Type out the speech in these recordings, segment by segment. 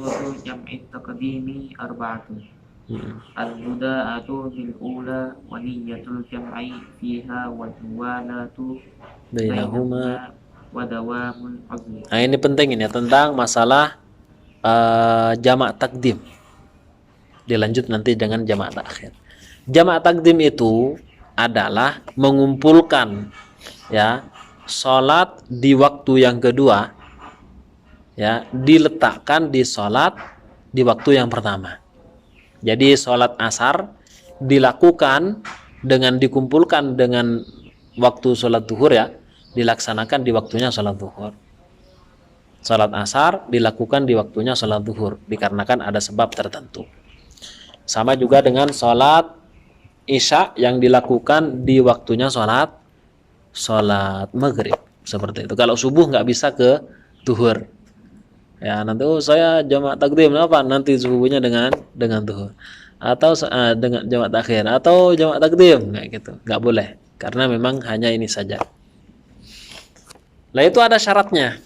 syurutu jam'i taqdimi arba'atun. Al-buda'atu bil ula wa niyyatul jam'i fiha wal muwalatu bainahuma. bainahuma wa dawamul azmi. Nah, ini penting ini tentang masalah jamak takdim. Dilanjut nanti dengan jamak takhir. Jamak takdim itu adalah mengumpulkan ya salat di waktu yang kedua ya diletakkan di salat di waktu yang pertama. Jadi salat asar dilakukan dengan dikumpulkan dengan waktu salat zuhur ya, dilaksanakan di waktunya salat zuhur. Salat asar dilakukan di waktunya salat zuhur dikarenakan ada sebab tertentu. Sama juga dengan salat isya yang dilakukan di waktunya salat maghrib seperti itu. Kalau subuh nggak bisa ke zuhur. Ya nanti saya jamak takdim apa nanti subuhnya dengan zuhur atau dengan jamak takhir atau jamak takdim kayak gitu nggak boleh karena memang hanya ini saja. Lah itu ada syaratnya.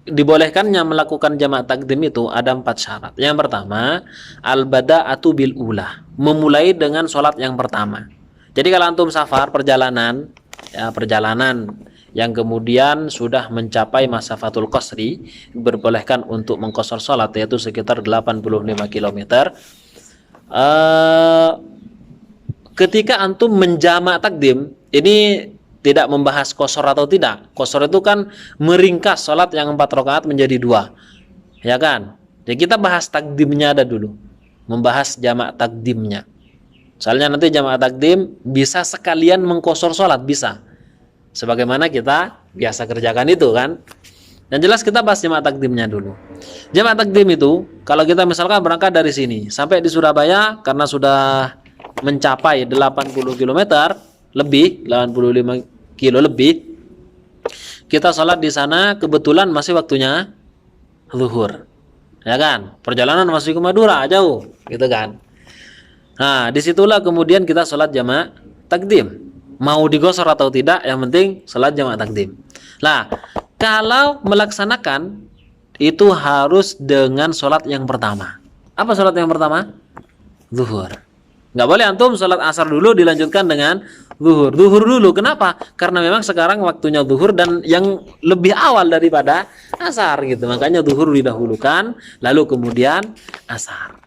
Dibolehkannya melakukan jamak takdim itu ada 4 syarat. Yang pertama al-bada'atu bil ula, memulai dengan sholat yang pertama. Jadi kalau antum safar perjalanan yang kemudian sudah mencapai masafatul qasri, berbolehkan untuk mengqasar salat yaitu sekitar 85 km. Ketika antum menjamak takdim, ini tidak membahas qasar atau tidak. Qasar itu kan meringkas salat yang 4 rakaat menjadi 2. Ya kan? Jadi kita bahas takdimnya ada dulu. Membahas jamak takdimnya. Soalnya nanti jamak takdim bisa sekalian mengqasar salat bisa. Sebagaimana kita biasa kerjakan itu kan. Yang jelas kita bahas jamak takdimnya dulu. Jamak takdim itu kalau kita misalkan berangkat dari sini sampai di Surabaya karena sudah mencapai 80 km lebih, 85 kilo lebih, kita sholat di sana kebetulan masih waktunya zuhur. Ya kan? Perjalanan masih ke Madura jauh, gitu kan. Nah, disitulah kemudian kita sholat jamak takdim. Mau digosor atau tidak, yang penting sholat jamak takdim. Nah, kalau melaksanakan itu harus dengan sholat yang pertama. Apa sholat yang pertama? Zuhur. Nggak boleh antum sholat asar dulu dilanjutkan dengan zuhur. Zuhur dulu. Kenapa? Karena memang sekarang waktunya zuhur dan yang lebih awal daripada asar gitu. Makanya zuhur didahulukan, lalu kemudian asar.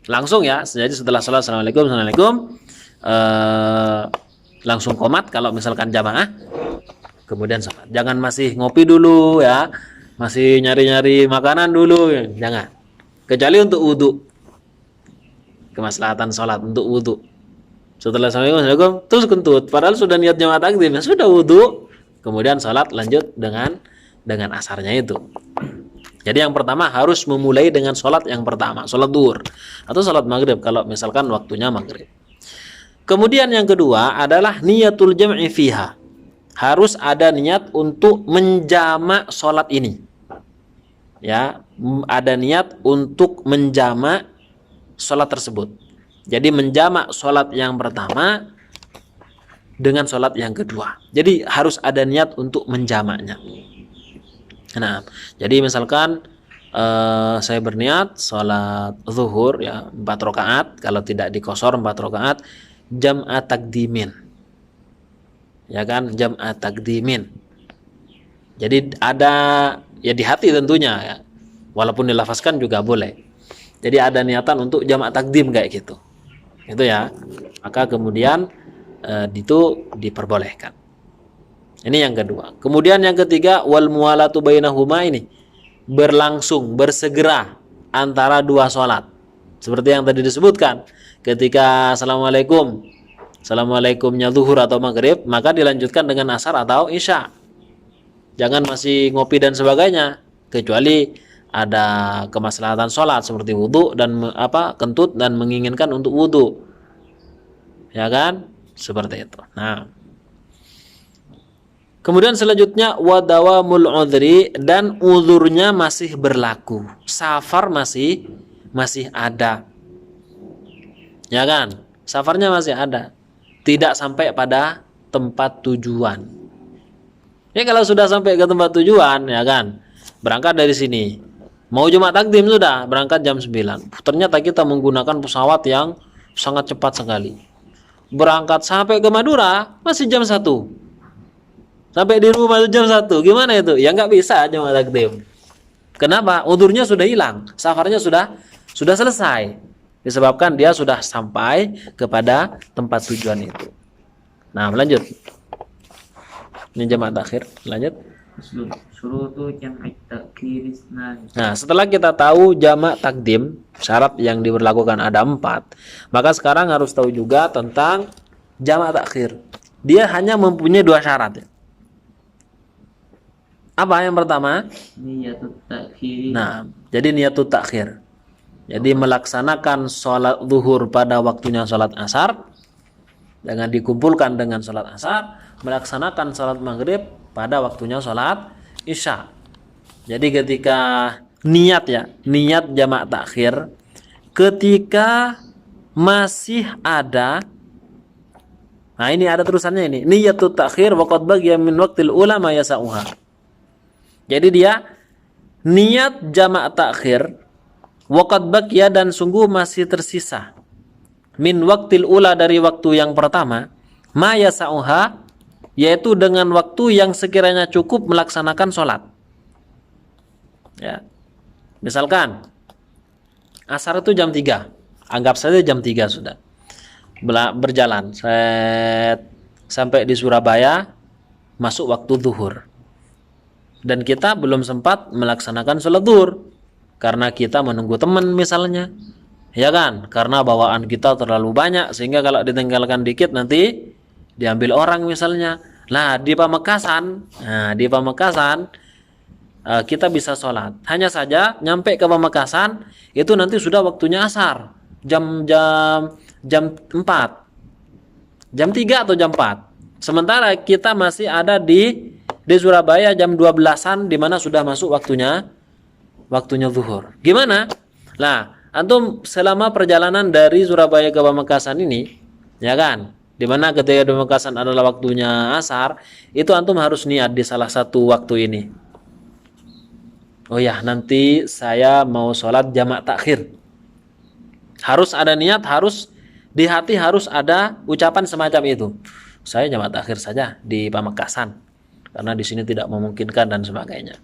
Langsung ya. Jadi setelah sholat assalamualaikum, langsung qomat kalau misalkan jamaah, kemudian sholat. Jangan masih ngopi dulu ya, masih nyari-nyari makanan dulu, jangan. Kecuali untuk wudhu, kemaslahatan sholat untuk wudhu. Setelah assalamualaikum terus kentut, padahal sudah niat jamaah takdim, sudah wudhu, kemudian sholat lanjut dengan asarnya itu. Jadi yang pertama harus memulai dengan sholat yang pertama, sholat duhur atau sholat maghrib kalau misalkan waktunya maghrib. Kemudian yang kedua adalah niyatul jam'i fiha. Harus ada niat untuk menjamak sholat ini. Ya, ada niat untuk menjamak sholat tersebut. Jadi menjamak sholat yang pertama dengan sholat yang kedua. Jadi harus ada niat untuk menjamaknya. Nah, jadi misalkan saya berniat sholat zuhur ya 4 rakaat, kalau tidak dikosor 4 rakaat, jam'at takdimin. Ya kan, jam'at takdimin. Jadi ada ya di hati tentunya ya. Walaupun dilafazkan juga boleh. Jadi ada niatan untuk jamak takdim kayak gitu. Itu ya. Maka kemudian itu diperbolehkan. Ini yang kedua. Kemudian yang ketiga wal muwalatu bainahuma, ini berlangsung, bersegera antara dua sholat. Seperti yang tadi disebutkan. Ketika assalamualaikumnya zuhur atau maghrib, maka dilanjutkan dengan asar atau isya. Jangan masih ngopi dan sebagainya, kecuali ada kemaslahatan sholat seperti wudhu dan kentut dan menginginkan untuk wudhu, ya kan, seperti itu. Nah, kemudian selanjutnya wadawamul udhri, dan uzurnya masih berlaku, safar masih ada. Ya kan? Safarnya masih ada. Tidak sampai pada tempat tujuan. Ya kalau sudah sampai ke tempat tujuan, ya kan? Berangkat dari sini. Mau jamaah takdim sudah berangkat jam 9. Ternyata kita menggunakan pesawat yang sangat cepat sekali. Berangkat sampai ke Madura masih jam 1. Sampai di rumah itu jam 1. Gimana itu? Ya nggak bisa jamaah takdim. Kenapa? Udurnya sudah hilang, safarnya sudah selesai. Disebabkan dia sudah sampai kepada tempat tujuan itu. Nah, lanjut. Ini jamaah takhir, lanjut. Syurutu jam'i takhir isnan. Nah, setelah kita tahu jamak takdim, syarat yang diberlakukan ada 4, maka sekarang harus tahu juga tentang jamak takhir. Dia hanya mempunyai 2 syarat. Apa yang pertama? Niyatut takhir. Nah, jadi niyatut takhir. Jadi melaksanakan sholat zuhur pada waktunya sholat asar, dengan dikumpulkan dengan sholat asar, melaksanakan sholat maghrib pada waktunya sholat isya. Jadi ketika niat jamak takhir, ketika masih ada, nah ini ada terusannya ini, niyatut takhir waqad baqiya min waqtil ulama yasauha. Jadi dia niat jamak takhir waqad baqiya dan sungguh masih tersisa min waqtil ula dari waktu yang pertama ma yasauha, yaitu dengan waktu yang sekiranya cukup melaksanakan sholat. Ya. Misalkan asar itu jam 3, anggap saja jam 3 sudah berjalan sampai di Surabaya, masuk waktu zuhur, dan kita belum sempat melaksanakan sholat zuhur karena kita menunggu teman misalnya, ya kan, karena bawaan kita terlalu banyak sehingga kalau ditinggalkan dikit nanti diambil orang misalnya. Nah, di Pamekasan kita bisa sholat. Hanya saja nyampe ke Pamekasan itu nanti sudah waktunya asar, jam 4, jam 3 atau jam 4. Sementara kita masih ada di Surabaya jam 12-an, di mana sudah masuk waktunya zuhur. Gimana? Nah, antum selama perjalanan dari Surabaya ke Pamekasan ini, ya kan, dimana ketika di Pamekasan adalah waktunya asar, itu antum harus niat di salah satu waktu ini. Oh ya, nanti saya mau sholat jamak takhir. Harus ada niat, harus di hati, harus ada ucapan semacam itu. Saya jamak takhir saja di Pamekasan karena di sini tidak memungkinkan dan sebagainya.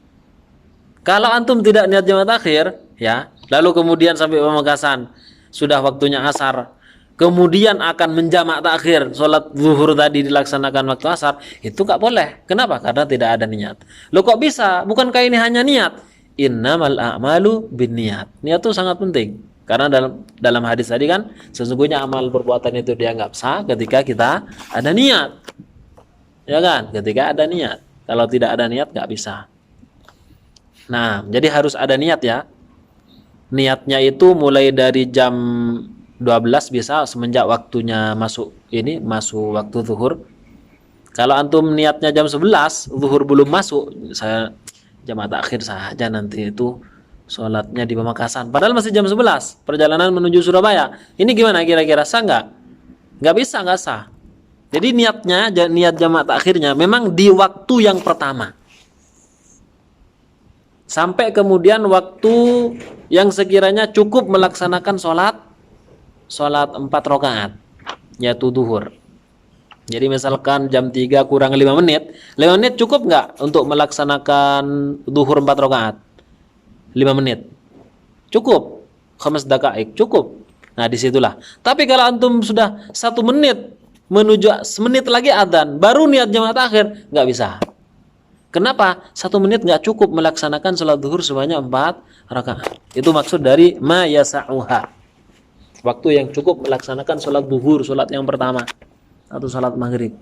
Kalau antum tidak niat jamak takhir, ya, lalu kemudian sampai Pamekasan sudah waktunya asar, kemudian akan menjamak takhir, sholat zuhur tadi dilaksanakan waktu asar, itu nggak boleh. Kenapa? Karena tidak ada niat. Loh kok bisa? Bukankah ini hanya niat? Innamal a'malu binniyat. Niat itu sangat penting. Karena dalam hadis tadi kan, sesungguhnya amal perbuatan itu dianggap sah ketika kita ada niat. Ya kan? Ketika ada niat. Kalau tidak ada niat nggak bisa. Nah, jadi harus ada niat ya. Niatnya itu mulai dari jam 12 bisa semenjak waktunya masuk waktu zuhur. Kalau antum niatnya jam 11, zuhur belum masuk, saya jamaah takhir saja nanti itu sholatnya di Pamekasan. Padahal masih jam 11, perjalanan menuju Surabaya. Ini gimana kira-kira, sah nggak? Nggak bisa, nggak sah. Jadi niat jamaah takhirnya memang di waktu yang pertama. Sampai kemudian waktu yang sekiranya cukup melaksanakan sholat 4 rakaat, yaitu zuhur. Jadi misalkan jam 3 kurang 5 menit, 5 menit cukup nggak untuk melaksanakan zuhur 4 rakaat? 5 menit. Cukup. 5 daqaik, cukup. Nah, disitulah. Tapi kalau antum sudah 1 menit menuju semenit lagi adzan, baru niat jamaah takhir, nggak bisa. Kenapa? 1 menit nggak cukup melaksanakan sholat zuhur sebanyak 4 rakaat. Itu maksud dari ma yasa'uha. Waktu yang cukup melaksanakan sholat zuhur, sholat yang pertama, atau sholat maghrib.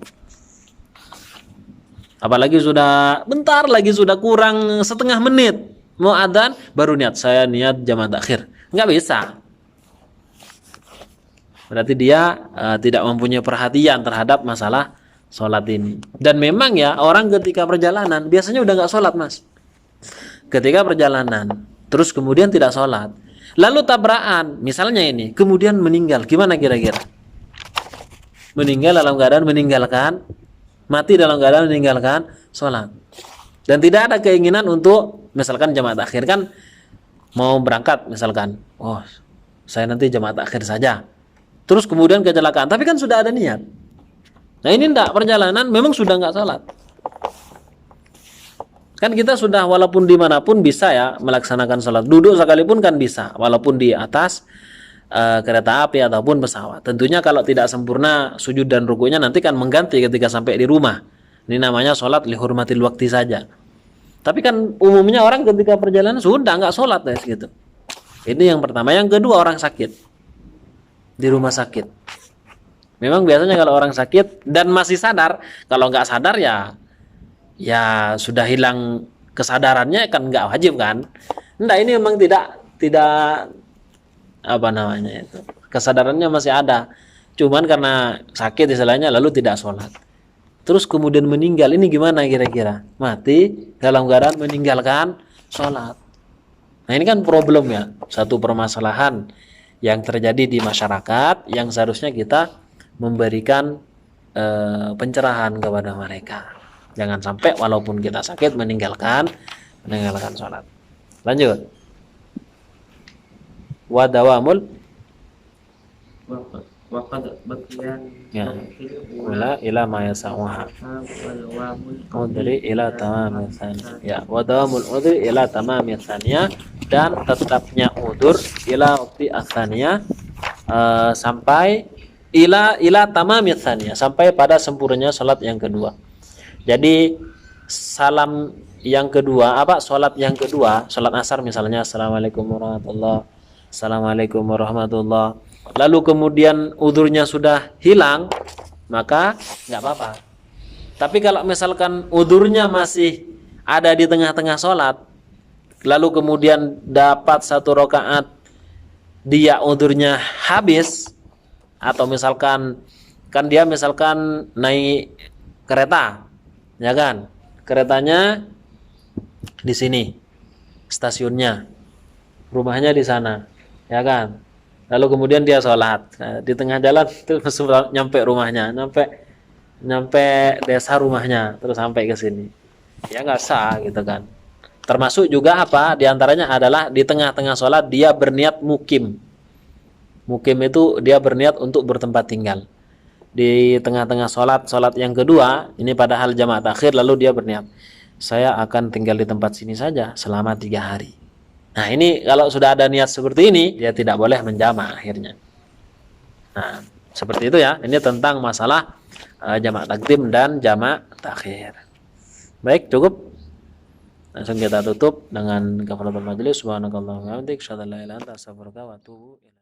Apalagi sudah bentar lagi, sudah kurang setengah menit mau adzan, baru saya niat jamaah takhir. Nggak bisa. Berarti dia tidak mempunyai perhatian terhadap masalah sholat ini. Dan memang ya, orang ketika perjalanan biasanya udah nggak sholat, Mas. Ketika perjalanan terus kemudian tidak sholat, lalu tabrakan misalnya ini, kemudian meninggal, gimana kira-kira? Meninggal dalam keadaan mati dalam keadaan meninggalkan sholat, dan tidak ada keinginan untuk misalkan jamaah takhir. Kan mau berangkat misalkan, oh saya nanti jamaah takhir saja, terus kemudian kecelakaan, tapi kan sudah ada niat. Nah ini enggak, perjalanan memang sudah enggak sholat. Kan kita sudah walaupun dimanapun bisa ya melaksanakan sholat, duduk sekalipun kan bisa, walaupun di atas kereta api ataupun pesawat. Tentunya kalau tidak sempurna sujud dan rukunya nanti kan mengganti ketika sampai di rumah. Ini namanya sholat lihurmatil waktu saja. Tapi kan umumnya orang ketika perjalanan sudah nggak sholat ya gitu. Ini yang pertama. Yang kedua, orang sakit di rumah sakit. Memang biasanya kalau orang sakit dan masih sadar, kalau nggak sadar ya sudah hilang kesadarannya kan nggak wajib kan. Nah ini memang tidak apa namanya itu, kesadarannya masih ada, cuman karena sakit istilahnya lalu tidak sholat, terus kemudian meninggal. Ini gimana kira-kira? Mati dalam keadaan meninggalkan sholat. Nah ini kan problem ya, satu permasalahan yang terjadi di masyarakat yang seharusnya kita memberikan pencerahan kepada mereka. Jangan sampai walaupun kita sakit meninggalkan sholat. Lanjut. Wadawamul وقد بقي ya ila ma yasauha udri ila tamam tsaniya. Ya, wadawamul udri ila tamam tsaniya, dan tetapnya udur ila waktu tsaniya, sampai ila tamam tsaniya, sampai pada sempurnanya salat yang kedua. Jadi salam yang kedua, salat yang kedua, salat asar misalnya, assalamualaikum warahmatullahi, assalamualaikum warahmatullahi, lalu kemudian udurnya sudah hilang, maka nggak apa-apa. Tapi kalau misalkan udurnya masih ada di tengah-tengah sholat, lalu kemudian dapat satu rakaat dia udurnya habis, atau misalkan kan dia misalkan naik kereta, ya kan, keretanya di sini, stasiunnya, rumahnya di sana, ya kan. Lalu kemudian dia sholat, nah, di tengah jalan terus nyampe rumahnya, nyampe desa rumahnya, terus sampai ke sini, ya nggak sah gitu kan. Termasuk juga diantaranya adalah di tengah-tengah sholat dia berniat mukim. Mukim itu dia berniat untuk bertempat tinggal. Di tengah-tengah sholat yang kedua, ini padahal jamaah takhir, lalu dia berniat, saya akan tinggal di tempat sini saja selama 3 hari. Nah ini kalau sudah ada niat seperti ini, dia tidak boleh menjamak akhirnya. Nah seperti itu ya, ini tentang masalah jamak takdim dan jamak takhir. Baik, cukup. Langsung kita tutup dengan kafaratul majelis. Subhanakallahumma wa bihamdika, asyhadu an la ilaha illa anta, astaghfiruka wa atubu ilaik.